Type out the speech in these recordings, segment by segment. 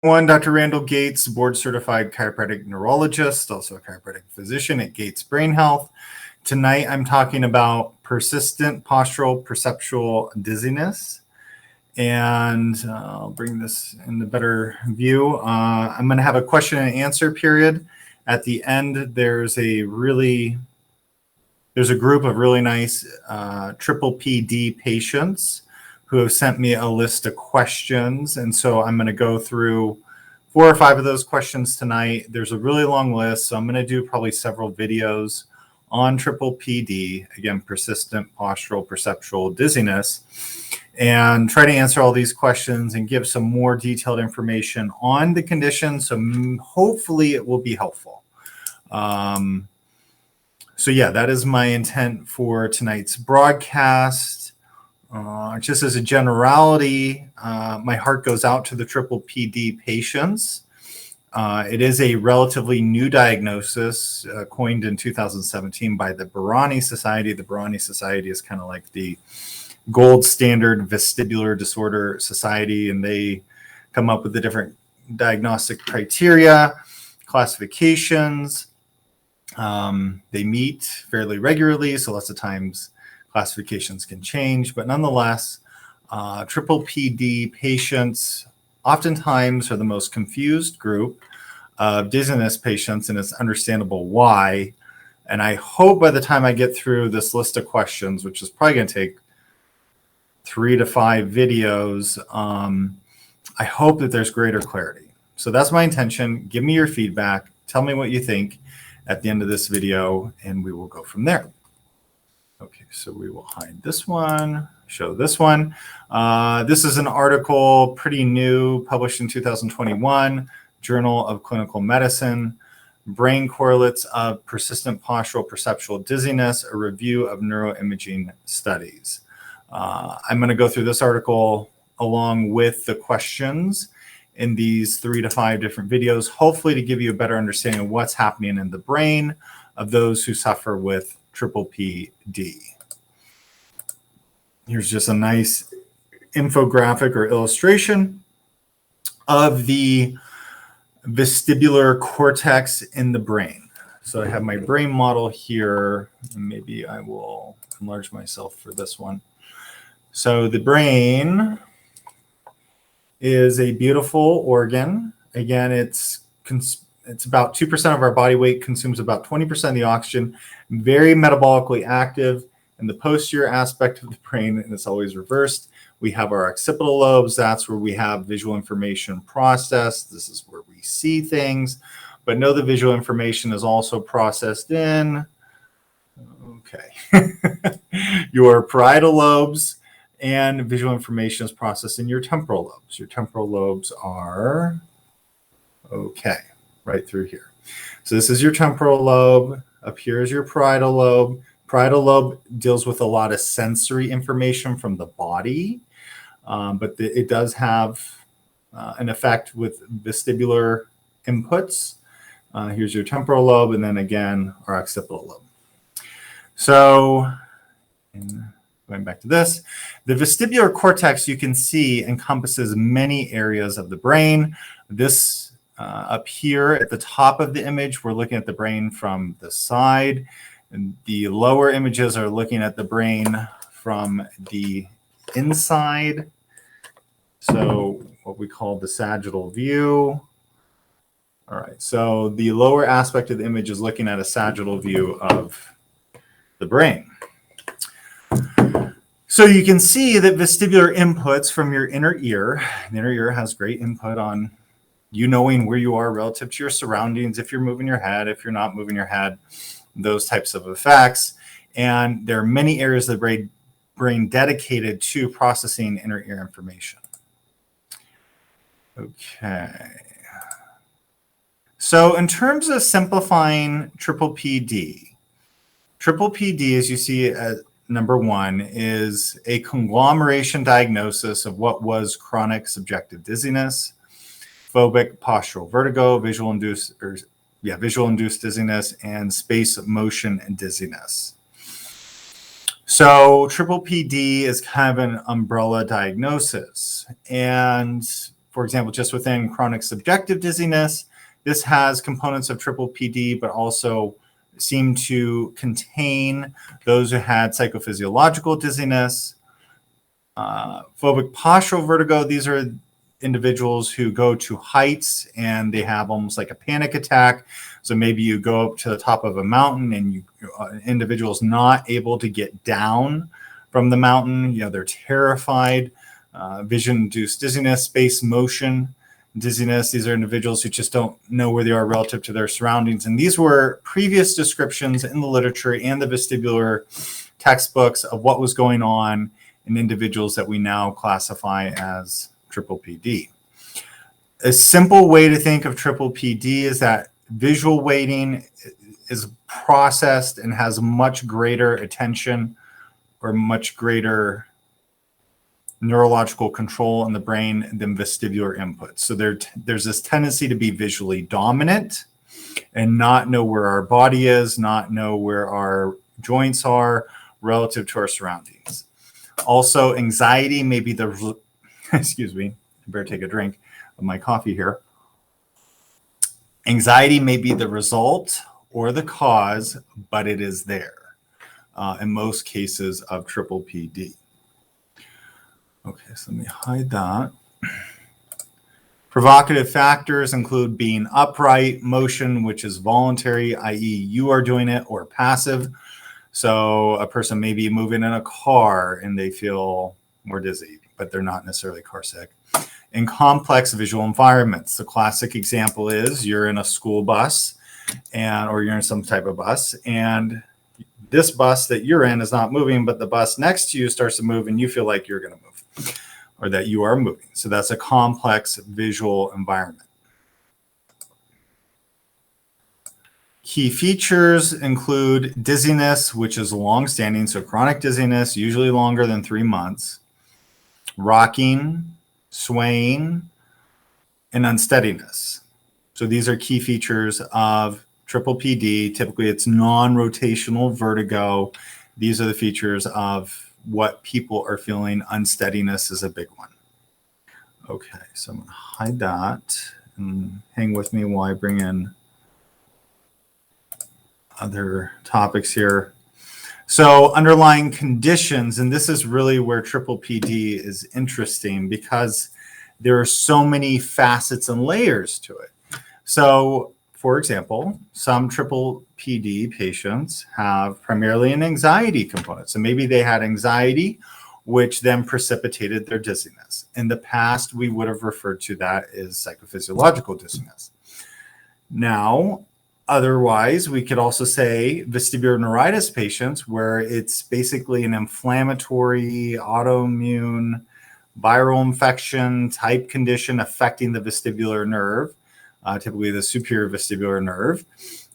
One, Dr. Randall Gates, board-certified chiropractic neurologist, also a chiropractic physician at Gates Brain Health. Tonight, I'm talking about persistent postural-perceptual dizziness. And I'll bring this into better view. I'm going to have a question and answer period. At the end, there's a group of really nice PPPD patients who have sent me a list of questions. And so I'm going to go through 4 or 5 of those questions tonight. There's a really long list, so I'm going to do probably several videos on PPPD, again, persistent postural perceptual dizziness, and try to answer all these questions and give some more detailed information on the condition. So hopefully it will be helpful. So yeah, that is my intent for tonight's broadcast. Just as a generality, my heart goes out to the PPPD patients. It is a relatively new diagnosis coined in 2017 by the Bharani Society. The Bharani Society is kind of like the gold standard vestibular disorder society, and they come up with the different diagnostic criteria, classifications. They meet fairly regularly, so lots of times classifications can change, but nonetheless, PPPD patients oftentimes are the most confused group of dizziness patients, and it's understandable why. And I hope by the time I get through this list of questions, which is probably going to take 3 to 5 videos, I hope that there's greater clarity. So that's my intention. Give me your feedback. Tell me what you think at the end of this video, and we will go from there. Okay, so we will hide this one, show this one. This is an article, pretty new, published in 2021, Journal of Clinical Medicine, Brain Correlates of Persistent Postural Perceptual Dizziness, a review of neuroimaging studies. I'm going to go through this article along with the questions in these 3 to 5 different videos, hopefully to give you a better understanding of what's happening in the brain of those who suffer with PPPD. Here's just a nice infographic or illustration of the vestibular cortex in the brain. So I have my brain model here, and maybe I will enlarge myself for this one. So the brain is a beautiful organ. Again, it's about 2% of our body weight, consumes about 20% of the oxygen, very metabolically active. In the posterior aspect of the brain, and it's always reversed, we have our occipital lobes. That's where we have visual information processed. This is where we see things, but know the visual information is also processed in, okay, your parietal lobes, and visual information is processed in your temporal lobes. Your temporal lobes are, okay, right through here. So this is your temporal lobe. Up here is your parietal lobe. Parietal lobe deals with a lot of sensory information from the body, but it does have an effect with vestibular inputs. Here's your temporal lobe, and then again, our occipital lobe. So, going back to this, the vestibular cortex, you can see, encompasses many areas of the brain. This up here at the top of the image, we're looking at the brain from the side. And the lower images are looking at the brain from the inside. So what we call the sagittal view. All right, so the lower aspect of the image is looking at a sagittal view of the brain. So you can see that vestibular inputs from your inner ear, the inner ear has great input on you knowing where you are relative to your surroundings, if you're moving your head, if you're not moving your head, those types of effects. And there are many areas of the brain dedicated to processing inner ear information. Okay. So in terms of simplifying PPPD, as you see at number 1, is a conglomeration diagnosis of what was chronic subjective dizziness, phobic postural vertigo, visual-induced dizziness, and space motion and dizziness. So PPPD is kind of an umbrella diagnosis. And for example, just within chronic subjective dizziness, this has components of triple PD, but also seem to contain those who had psychophysiological dizziness. Phobic postural vertigo, these are individuals who go to heights and they have almost like a panic attack. So maybe you go up to the top of a mountain and individual's not able to get down from the mountain. They're terrified. Vision-induced dizziness, space motion dizziness. These are individuals who just don't know where they are relative to their surroundings. And these were previous descriptions in the literature and the vestibular textbooks of what was going on in individuals that we now classify as triple PD. A simple way to think of triple PD is that visual weighting is processed and has much greater attention or much greater neurological control in the brain than vestibular input. So there's this tendency to be visually dominant and not know where our body is, not know where our joints are relative to our surroundings. Also, anxiety may be the, excuse me, I better take a drink of my coffee here. Anxiety may be the result or the cause, but it is there in most cases of triple PD. Okay, so let me hide that. Provocative factors include being upright, motion, which is voluntary, i.e. you are doing it, or passive. So a person may be moving in a car and they feel more dizzy, but they're not necessarily car sick. In complex visual environments, the classic example is you're in a school bus or you're in some type of bus, and this bus that you're in is not moving, but the bus next to you starts to move and you feel like you're going to move or that you are moving. So that's a complex visual environment. Key features include dizziness, which is long-standing, so chronic dizziness, usually longer than 3 months, rocking, swaying, and unsteadiness. So these are key features of triple PD. Typically, it's non-rotational vertigo. These are the features of what people are feeling. Unsteadiness is a big one. Okay, so I'm going to hide that and hang with me while I bring in other topics here. So underlying conditions, and this is really where triple PD is interesting because there are so many facets and layers to it. So for example, some triple PD patients have primarily an anxiety component. So maybe they had anxiety, which then precipitated their dizziness. In the past, we would have referred to that as psychophysiological dizziness. Now, otherwise, we could also say vestibular neuritis patients, where it's basically an inflammatory, autoimmune, viral infection type condition affecting the vestibular nerve, typically the superior vestibular nerve.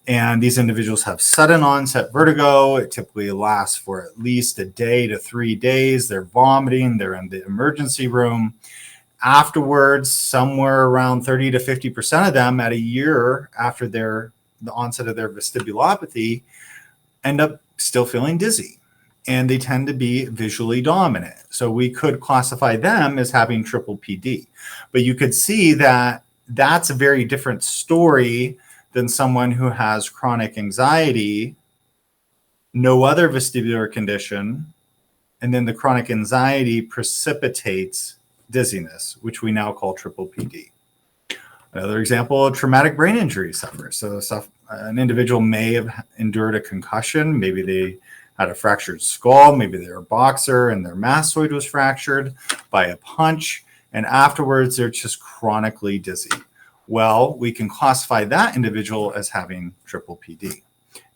And these individuals have sudden onset vertigo. It typically lasts for at least a day to 3 days. They're vomiting. They're in the emergency room. Afterwards, somewhere around 30 to 50% of them at a year after the onset of their vestibulopathy end up still feeling dizzy, and they tend to be visually dominant. So we could classify them as having triple PD, but you could see that that's a very different story than someone who has chronic anxiety, no other vestibular condition, and then the chronic anxiety precipitates dizziness, which we now call triple PD. Another example, a traumatic brain injury sufferer. So an individual may have endured a concussion. Maybe they had a fractured skull. Maybe they're a boxer and their masseter was fractured by a punch. And afterwards, they're just chronically dizzy. Well, we can classify that individual as having triple PD.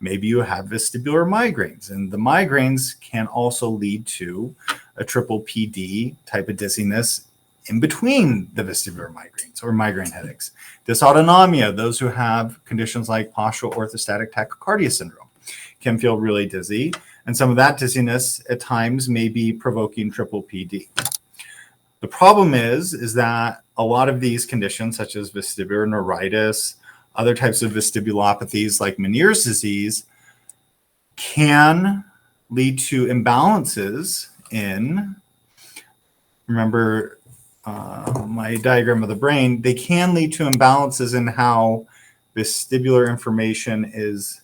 Maybe you have vestibular migraines, and the migraines can also lead to a triple PD type of dizziness in between the vestibular migraines or migraine headaches. Dysautonomia, those who have conditions like postural orthostatic tachycardia syndrome, can feel really dizzy. And some of that dizziness at times may be provoking triple PD. The problem is that a lot of these conditions, such as vestibular neuritis, other types of vestibulopathies like Meniere's disease, can lead to imbalances in, remember, my diagram of the brain, they can lead to imbalances in how vestibular information is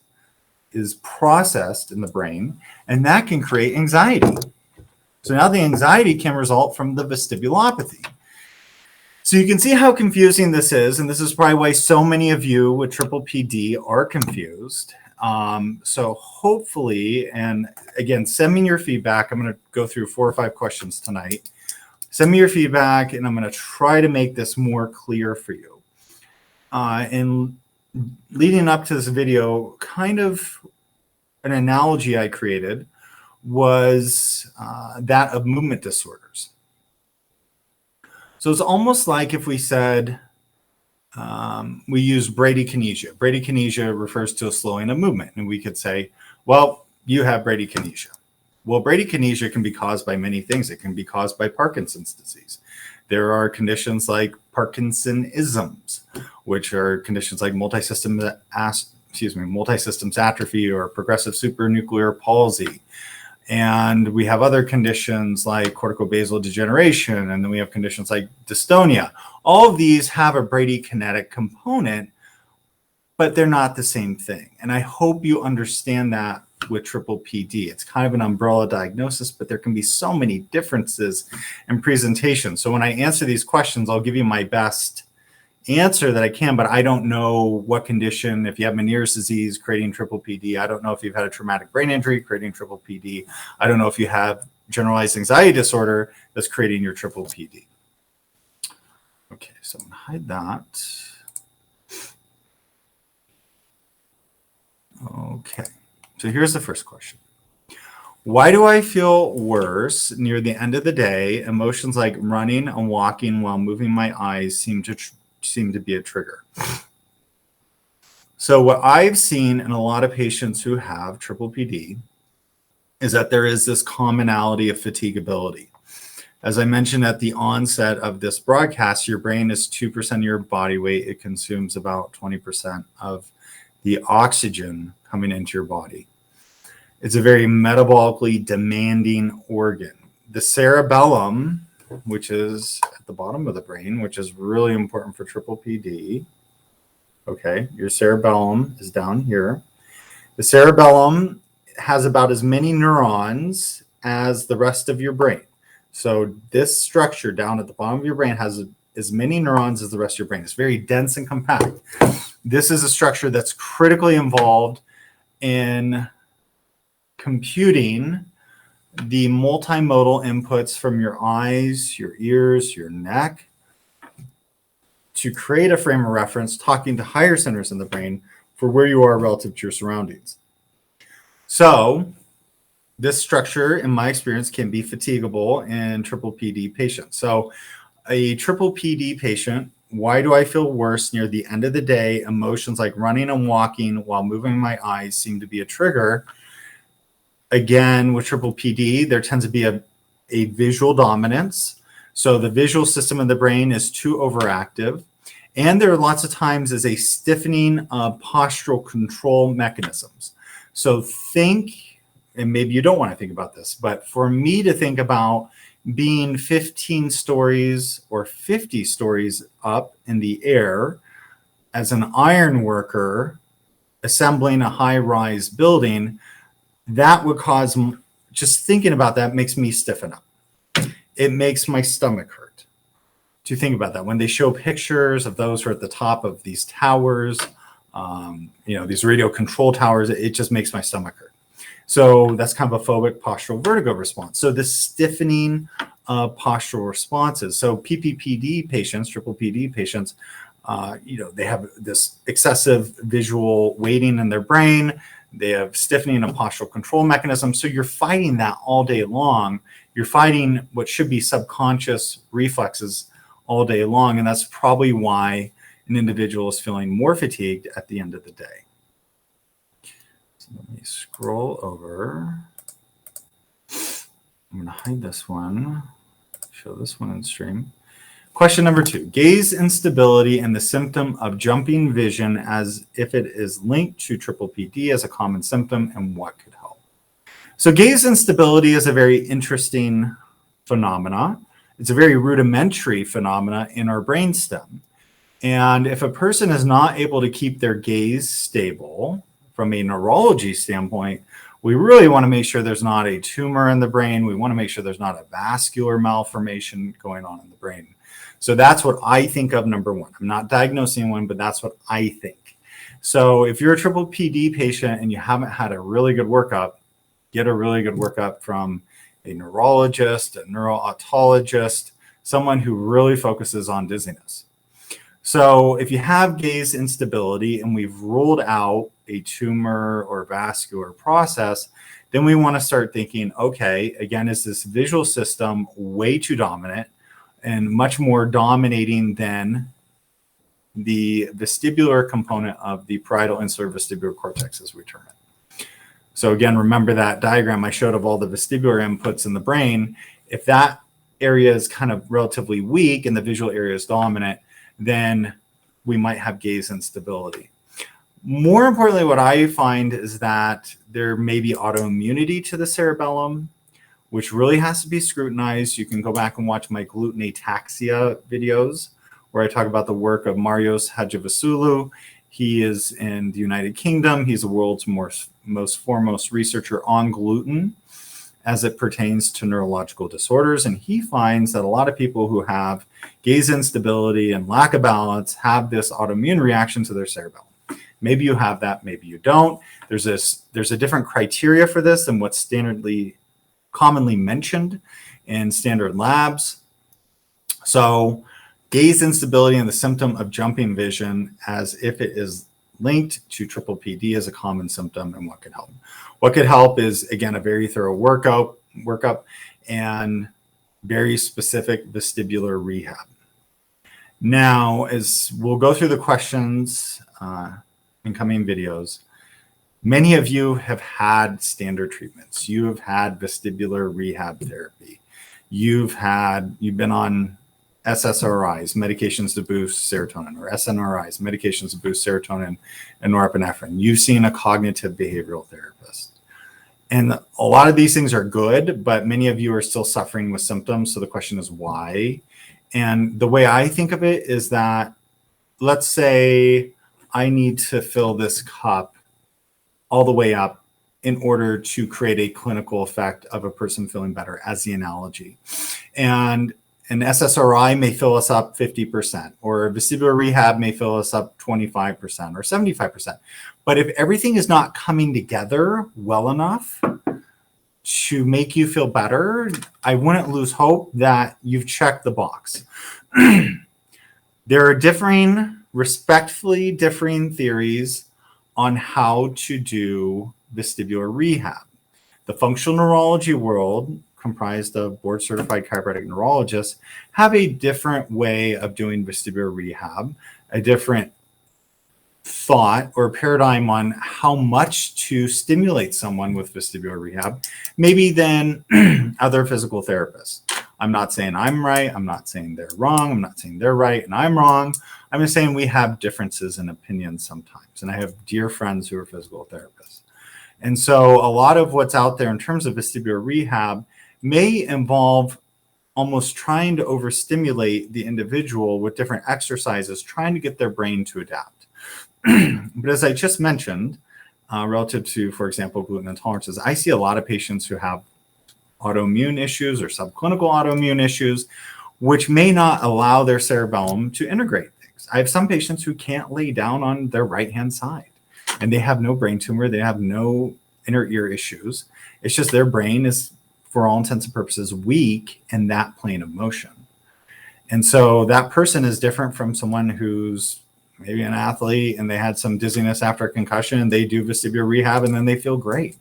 processed in the brain, and that can create anxiety. So now the anxiety can result from the vestibulopathy. So you can see how confusing this is, and this is probably why so many of you with triple PD are confused. So hopefully, and again, send me your feedback. I'm going to go through 4 or 5 questions tonight. Send me your feedback, and I'm going to try to make this more clear for you. And leading up to this video, kind of an analogy I created was that of movement disorders. So it's almost like if we said we use bradykinesia. Bradykinesia refers to a slowing of movement. And we could say, well, you have bradykinesia. Well, bradykinesia can be caused by many things. It can be caused by Parkinson's disease. There are conditions like Parkinsonisms, which are conditions like multisystems atrophy or progressive supranuclear palsy. And we have other conditions like corticobasal degeneration, and then we have conditions like dystonia. All of these have a bradykinetic component, but they're not the same thing. And I hope you understand that with triple PD. It's kind of an umbrella diagnosis, but there can be so many differences in presentation. So when I answer these questions, I'll give you my best answer that I can, but I don't know what condition, if you have Meniere's disease creating triple PD. I don't know if you've had a traumatic brain injury creating triple PD. I don't know if you have generalized anxiety disorder that's creating your triple PD. Okay, so I'm gonna hide that. Okay, so here's the first question. Why do I feel worse near the end of the day? Emotions like running and walking while moving my eyes seem to be a trigger. So what I've seen in a lot of patients who have triple PD is that there is this commonality of fatigability. As I mentioned at the onset of this broadcast, your brain is 2% of your body weight. It consumes about 20% of the oxygen coming into your body. It's a very metabolically demanding organ. The cerebellum, which is at the bottom of the brain, which is really important for triple PD. Okay, your cerebellum is down here. The cerebellum has about as many neurons as the rest of your brain. So this structure down at the bottom of your brain has as many neurons as the rest of your brain. It's very dense and compact. This is a structure that's critically involved in computing the multimodal inputs from your eyes, your ears, your neck, to create a frame of reference, talking to higher centers in the brain for where you are relative to your surroundings. So this structure, in my experience, can be fatigable in triple PD patients. So a triple PD patient, why do I feel worse near the end of the day? Emotions like running and walking while moving my eyes seem to be a trigger. Again, with triple PD, there tends to be a visual dominance. So the visual system of the brain is too overactive. And there are lots of times as a stiffening of postural control mechanisms. So think, and maybe you don't want to think about this, but for me to think about being 15 stories or 50 stories up in the air as an iron worker assembling a high-rise building, that would cause, just thinking about that makes me stiffen up. It makes my stomach hurt to think about that. When they show pictures of those who are at the top of these towers, these radio control towers, it just makes my stomach hurt. So that's kind of a phobic postural vertigo response. So the stiffening of postural responses. So PPPD patients, triple PD patients, they have this excessive visual weighting in their brain. They have stiffening and postural control mechanisms. So you're fighting that all day long. You're fighting what should be subconscious reflexes all day long. And that's probably why an individual is feeling more fatigued at the end of the day. So let me scroll over. I'm going to hide this one, show this one in stream. Question number 2, gaze instability and the symptom of jumping vision as if it is linked to triple PD as a common symptom, and what could help. So gaze instability is a very interesting phenomena. It's a very rudimentary phenomena in our brainstem. And if a person is not able to keep their gaze stable from a neurology standpoint, we really want to make sure there's not a tumor in the brain. We want to make sure there's not a vascular malformation going on in the brain. So that's what I think of, number one. I'm not diagnosing one, but that's what I think. So if you're a triple PD patient and you haven't had a really good workup, get a really good workup from a neurologist, a neuro-otologist, someone who really focuses on dizziness. So if you have gaze instability and we've ruled out a tumor or vascular process, then we want to start thinking, okay, again, is this visual system way too dominant and much more dominating than the vestibular component of the parietal insular vestibular cortex, as we term it. So again, remember that diagram I showed of all the vestibular inputs in the brain. If that area is kind of relatively weak and the visual area is dominant, then we might have gaze instability. More importantly, what I find is that there may be autoimmunity to the cerebellum, which really has to be scrutinized. You can go back and watch my gluten ataxia videos, where I talk about the work of Marios Hadjivassiliou. He is in the United Kingdom. He's the world's most foremost researcher on gluten as it pertains to neurological disorders. And he finds that a lot of people who have gaze instability and lack of balance have this autoimmune reaction to their cerebellum. Maybe you have that, maybe you don't. There's a different criteria for this than what's commonly mentioned in standard labs. So gaze instability and the symptom of jumping vision as if it is linked to triple PD is a common symptom, and what could help. What could help is, again, a very thorough workup and very specific vestibular rehab. Now, as we'll go through the questions in coming videos, many of you have had standard treatments. You have had vestibular rehab therapy. You've been on SSRIs, medications to boost serotonin, or SNRIs, medications to boost serotonin and norepinephrine. You've seen a cognitive behavioral therapist. And a lot of these things are good, but many of you are still suffering with symptoms. So the question is why? And the way I think of it is that, let's say I need to fill this cup all the way up in order to create a clinical effect of a person feeling better, as the analogy. And an SSRI may fill us up 50%, or vestibular rehab may fill us up 25% or 75%. But if everything is not coming together well enough to make you feel better, I wouldn't lose hope that you've checked the box. There are respectfully differing theories on how to do vestibular rehab. The functional neurology world, comprised of board-certified chiropractic neurologists, have a different way of doing vestibular rehab, a different thought or paradigm on how much to stimulate someone with vestibular rehab, maybe than other physical therapists. I'm not saying I'm right. I'm not saying they're wrong. I'm not saying they're right and I'm wrong. I'm just saying we have differences in opinions sometimes. And I have dear friends who are physical therapists. And so a lot of what's out there in terms of vestibular rehab may involve almost trying to overstimulate the individual with different exercises, trying to get their brain to adapt. But as I just mentioned, relative to, for example, gluten intolerances, I see a lot of patients who have autoimmune issues or subclinical autoimmune issues, which may not allow their cerebellum to integrate things. I have some patients who can't lay down on their right-hand side, and they have no brain tumor. They have no inner ear issues. It's just their brain is, for all intents and purposes, weak in that plane of motion. And so that person is different from someone who's maybe an athlete and they had some dizziness after a concussion, and they do vestibular rehab and then they feel great.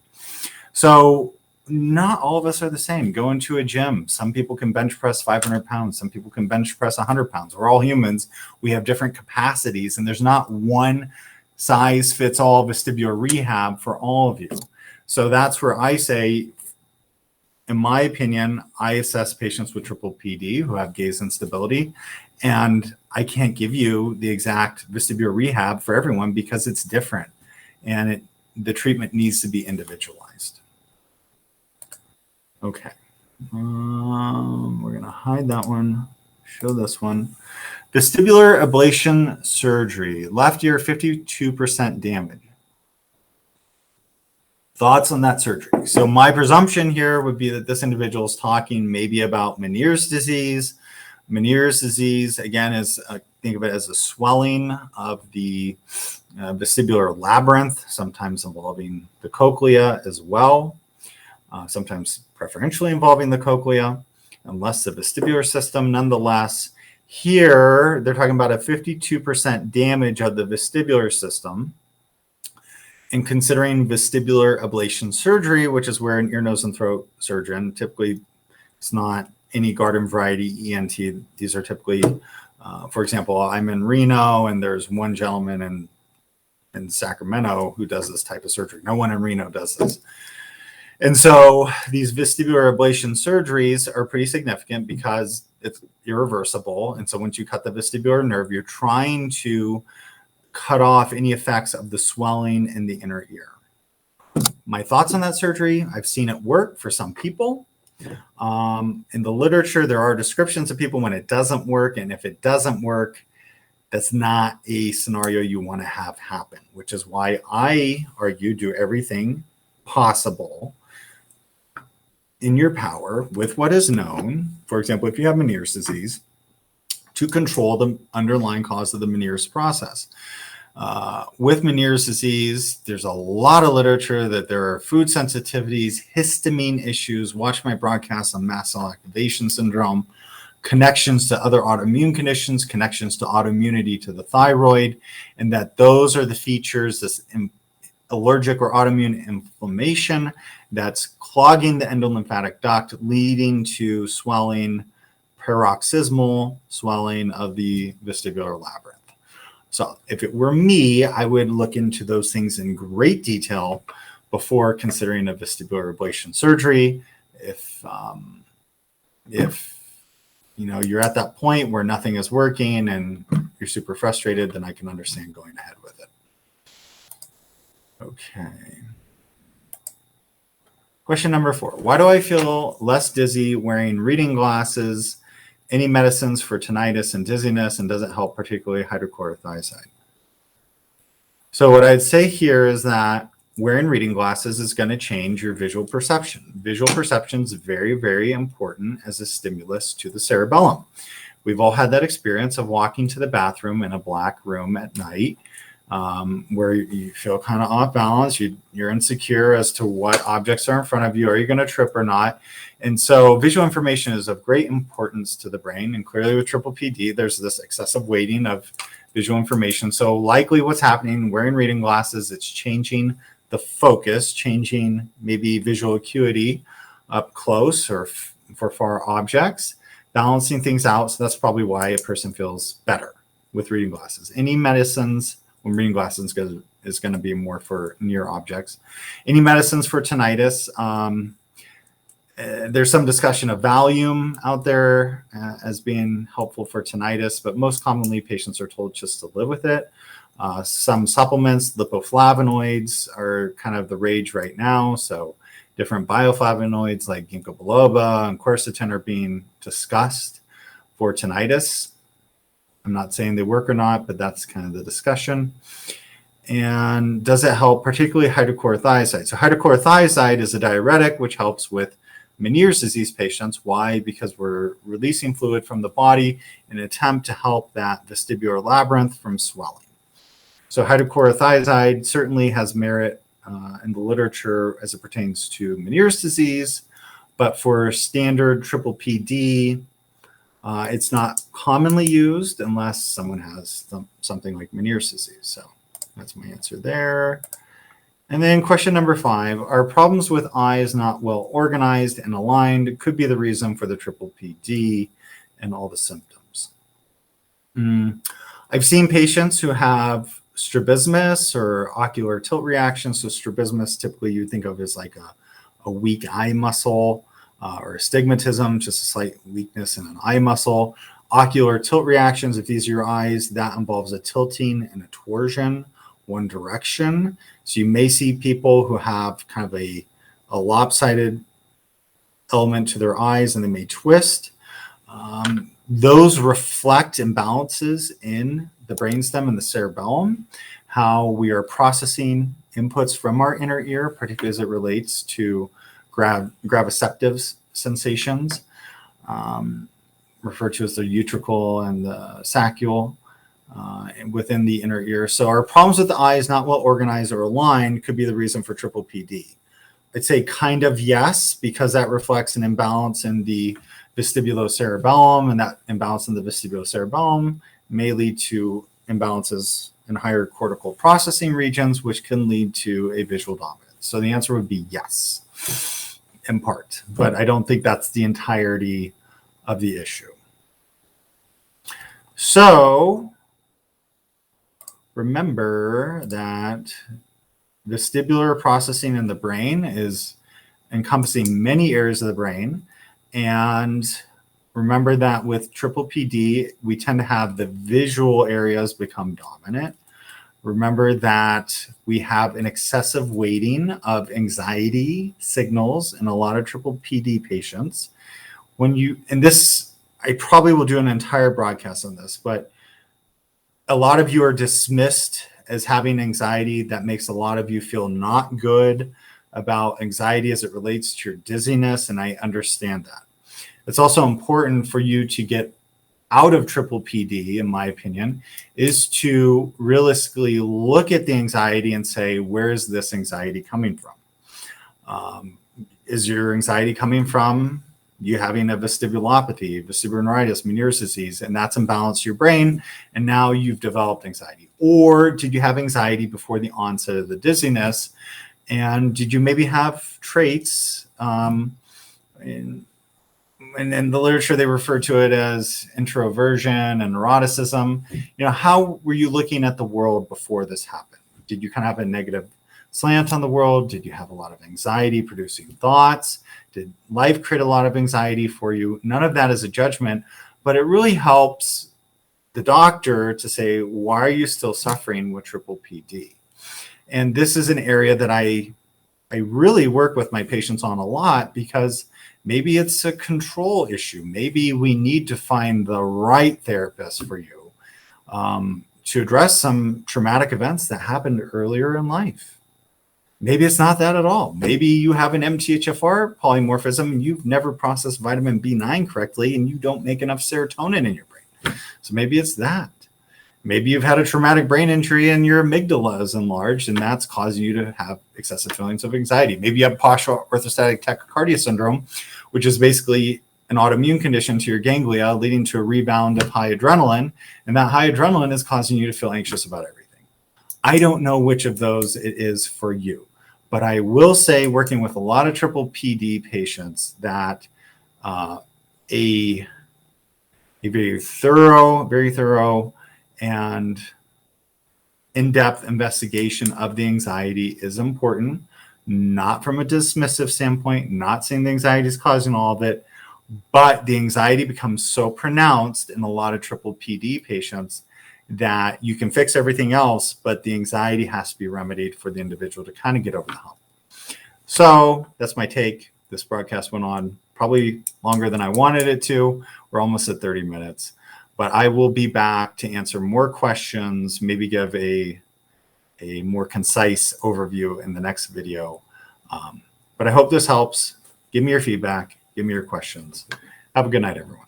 So not all of us are the same. Go into a gym. Some people can bench press 500 pounds. Some people can bench press 100 pounds. We're all humans. We have different capacities, and there's not one size fits all vestibular rehab for all of you. So that's where I say, in my opinion, I assess patients with triple PD who have gaze instability, and I can't give you the exact vestibular rehab for everyone because it's different, and the treatment needs to be individualized. Okay, We're going to hide that one, show this one. Vestibular ablation surgery, left ear 52% damage. Thoughts on that surgery? So my presumption here would be that this individual is talking maybe about Meniere's disease. Meniere's disease, again, is think of it as a swelling of the vestibular labyrinth, sometimes involving the cochlea as well, sometimes preferentially involving the cochlea, and less the vestibular system. Nonetheless, here they're talking about a 52% damage of the vestibular system. And considering vestibular ablation surgery, which is where an ear, nose, and throat surgeon, typically it's not any garden variety ENT. These are typically, for example, I'm in Reno and there's one gentleman in Sacramento who does this type of surgery. No one in Reno does this. And so these vestibular ablation surgeries are pretty significant because it's irreversible. And so once you cut the vestibular nerve, you're trying to cut off any effects of the swelling in the inner ear. My thoughts on that surgery: I've seen it work for some people. In the literature, there are descriptions of people when it doesn't work. And if it doesn't work, that's not a scenario you want to have happen, which is why I argue do everything possible in your power with what is known. For example, if you have Meniere's disease, to control the underlying cause of the Meniere's process. With Meniere's disease, there's a lot of literature that there are food sensitivities, histamine issues. Watch my broadcast on mast cell activation syndrome, connections to other autoimmune conditions, connections to autoimmunity to the thyroid, and that those are the features, this allergic or autoimmune inflammation that's clogging the endolymphatic duct, leading to swelling, paroxysmal swelling of the vestibular labyrinth. So if it were me, I would look into those things in great detail before considering a vestibular ablation surgery. If you know you're at that point where nothing is working and you're super frustrated, then I can understand going ahead with it. Okay. Question number 4. Why do I feel less dizzy wearing reading glasses? Any medicines for tinnitus and dizziness, and does it help, particularly hydrochlorothiazide? So what I'd say here is that wearing reading glasses is going to change your visual perception. Visual perception is very, very important as a stimulus to the cerebellum. We've all had that experience of walking to the bathroom in a black room at night, where you feel kind of off balance. You're insecure as to what objects are in front of you. Are you going to trip or not? And so visual information is of great importance to the brain. And clearly with PPPD, there's this excessive weighting of visual information. So likely what's happening wearing reading glasses, it's changing the focus, changing maybe visual acuity up close or for far objects, balancing things out. So that's probably why a person feels better with reading glasses. Any medicines when reading glasses is going to be more for near objects. Any medicines for tinnitus? There's some discussion of Valium out there as being helpful for tinnitus, but most commonly patients are told just to live with it. Some supplements, lipoflavonoids, are kind of the rage right now. So different bioflavonoids like ginkgo biloba and quercetin are being discussed for tinnitus. I'm not saying they work or not, but that's kind of the discussion. And does it help, particularly hydrochlorothiazide? So hydrochlorothiazide is a diuretic, which helps with Meniere's disease patients. Why? Because we're releasing fluid from the body in an attempt to help that vestibular labyrinth from swelling. So hydrochlorothiazide certainly has merit in the literature as it pertains to Meniere's disease, but for standard PPPD, it's not commonly used unless someone has something like Meniere's disease. So that's my answer there. And then question number 5, are problems with eyes not well organized and aligned could be the reason for the PPPD and all the symptoms? I've seen patients who have strabismus or ocular tilt reaction. So strabismus typically you think of as like a weak eye muscle. Or astigmatism, just a slight weakness in an eye muscle. Ocular tilt reactions, if these are your eyes, that involves a tilting and a torsion one direction. So you may see people who have kind of a lopsided element to their eyes and they may twist. Those reflect imbalances in the brainstem and the cerebellum, how we are processing inputs from our inner ear, particularly as it relates to graviceptive sensations, referred to as the utricle and the saccule within the inner ear. So our problems with the eyes not well organized or aligned could be the reason for triple PD. I'd say kind of yes, because that reflects an imbalance in the vestibulocerebellum, and that imbalance in the vestibulocerebellum may lead to imbalances in higher cortical processing regions, which can lead to a visual dominance. So the answer would be yes, in part, but I don't think that's the entirety of the issue. So remember that vestibular processing in the brain is encompassing many areas of the brain. And remember that with triple PD, we tend to have the visual areas become dominant. Remember that we have an excessive weighting of anxiety signals in a lot of triple PD patients. And this, I probably will do an entire broadcast on this, but a lot of you are dismissed as having anxiety. That makes a lot of you feel not good about anxiety as it relates to your dizziness, and I understand that. It's also important for you to get out of triple PD, in my opinion, is to realistically look at the anxiety and say, where is this anxiety coming from? Is your anxiety coming from you having a vestibulopathy, vestibular neuritis, Meniere's disease, and that's imbalanced your brain, and now you've developed anxiety? Or did you have anxiety before the onset of the dizziness, and did you maybe have traits, in the literature they refer to it as introversion and neuroticism. How were you looking at the world before this happened? Did you kind of have a negative slant on the world? Did you have a lot of anxiety producing thoughts? Did life create a lot of anxiety for you? None of that is a judgment, but it really helps the doctor to say, why are you still suffering with triple PD? And this is an area that I really work with my patients on a lot, because maybe it's a control issue. Maybe we need to find the right therapist for you to address some traumatic events that happened earlier in life. Maybe it's not that at all. Maybe you have an MTHFR polymorphism and you've never processed vitamin B9 correctly and you don't make enough serotonin in your brain. So maybe it's that. Maybe you've had a traumatic brain injury and your amygdala is enlarged and that's causing you to have excessive feelings of anxiety. Maybe you have postural orthostatic tachycardia syndrome, which is basically an autoimmune condition to your ganglia leading to a rebound of high adrenaline. And that high adrenaline is causing you to feel anxious about everything. I don't know which of those it is for you, but I will say, working with a lot of triple PD patients, that a very thorough and in-depth investigation of the anxiety is important, not from a dismissive standpoint, not saying the anxiety is causing all of it, but the anxiety becomes so pronounced in a lot of triple PD patients that you can fix everything else, but the anxiety has to be remedied for the individual to kind of get over the hump. So that's my take. This broadcast went on probably longer than I wanted it to. We're almost at 30 minutes, but I will be back to answer more questions, maybe give a more concise overview in the next video. But I hope this helps. Give me your feedback. Give me your questions. Have a good night, everyone.